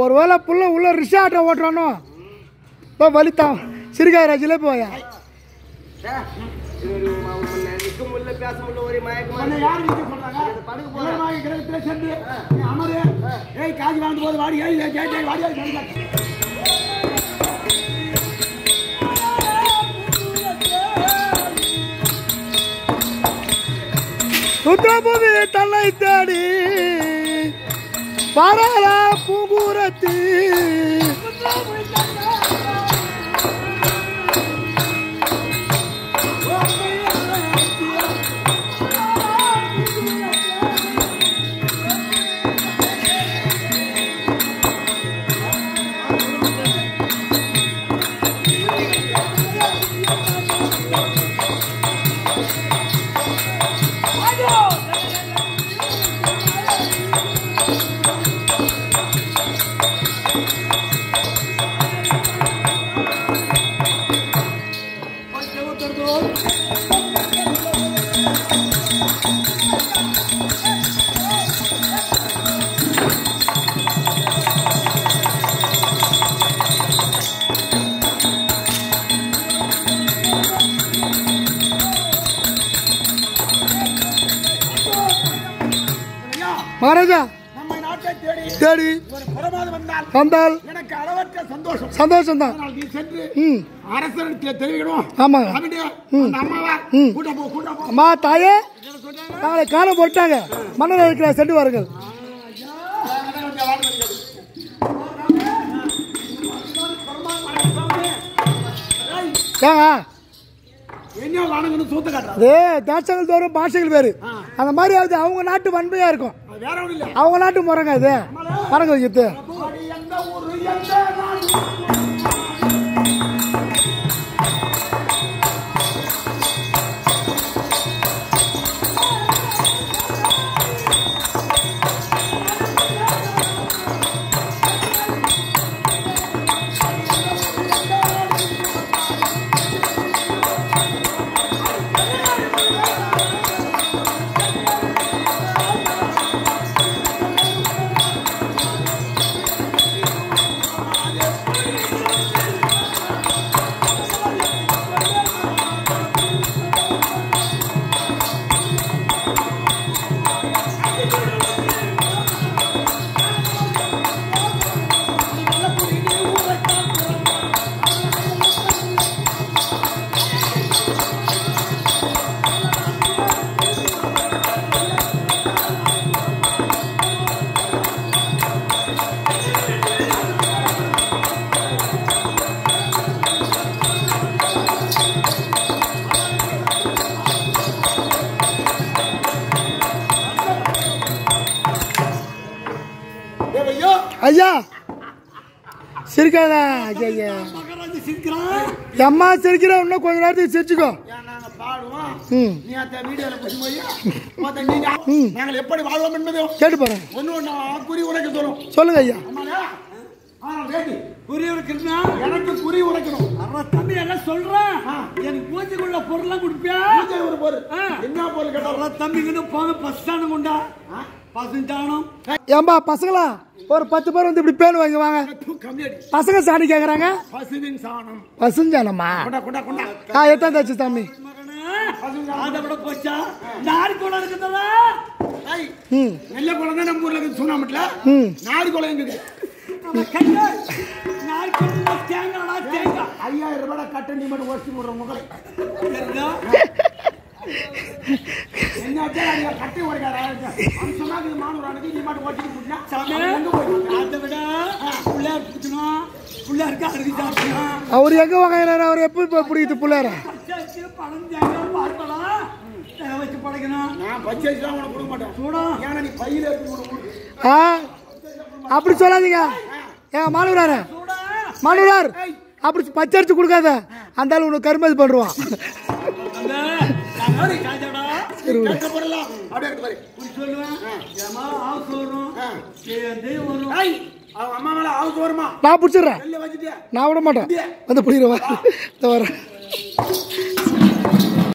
ஒரு வேளை புள்ள உள்ள ரிஷாட்ட ஓட்டுறானோ வலித்தான் சிறுகாய் ஜிலேபி போயா ருத்ரபூமி தன்னை தேடி பரலா பூங்குரத்தி மகாராஜா தேடி வந்தால் எனக்கு அளவற்ற சந்தோஷம் தான். அரசனுக்கு தெரிவிக்கணும். அம்மா தாயே நாளை காலம் போட்டாங்க மன்னர் இருக்கிற சென்று வாருங்கள். தேசங்கள் தோறும் பாஷைகள் வேறு அந்த மாதிரி அவங்க நாட்டு வன்மையா இருக்கும். அவங்க நாட்டு முறைங்க இது மரங்க வைக்கிறது. ஐயா சிரிக்காதா அம்மா சிரிக்கிற இன்னும் கொஞ்ச நேரத்துக்கு சிரிச்சுக்கோ. கேட்டு பாருங்க. சொல்லுங்க ஐயா. குறி உரைக்கணும்னா எனக்கு குறி உரைக்கணும். தம்பி என்ன சொல்றேன், எனக்கு பூஜைக்குள்ள பொருள்லாம் கொடுப்பியா? ஒரு பொருள் என்ன பொருள் கேட்டா தம்பிக்கு போங்க பஸ் ஸ்டாண்ட் கொண்டா பசுஞ்சாணம். ஏம்பா பசங்களா ஒரு 10 பேர் வந்து இப்படி பேன் வாங்கி வாங்க. பசங்க சாணி கேக்குறாங்க. பசுஞ்சாணமா எத்தான் தச்சு தம்பி அதை விட போச்சா நாரி குளம் இருக்குதா? நெல்ல குளம் தான் நம்ம ஊர்ல இருக்கு. சூனாமட்ல நாரி குளம் இருக்குது. நாரி குளம் தேங்காய் 5000 ரூபாய் கட்ட நீ மட்டும் ஓசி போடுற முகலை என்ன கட்டி உடைக்காத அம்சமாக மாணவரானுக்கு நீ மட்டும் ஓட்டிட்டு போட்டா அதை விட பிள்ளையார் பிடிச்சணும் பிள்ளையாருக்கு அருகி சாப்பிடணும். அவர் எங்க வாங்குறாரு? அவர் எப்ப பிடிக்குது பிள்ளையார? பணம் தேங்காய் பார்க்கலாம் வச்சு படைக்கணும். நான் பச்சை வச்சுலாம் உனக்கு கொடுக்க மாட்டேன் சூடம். ஏன்னா நீ பையில இருக்கு அப்படி சொல்லாதீங்க. ஏன் மாணவராரு மாணவரார் அப்படி பச்சரிச்சு கொடுக்காத. அந்த ஆள் உனக்கு கருமதி பண்ணுவான். நான் பிடிச்சிடுறேன். நான் விட மாட்டேன். வந்து பிடிக்கிறவா வரேன்.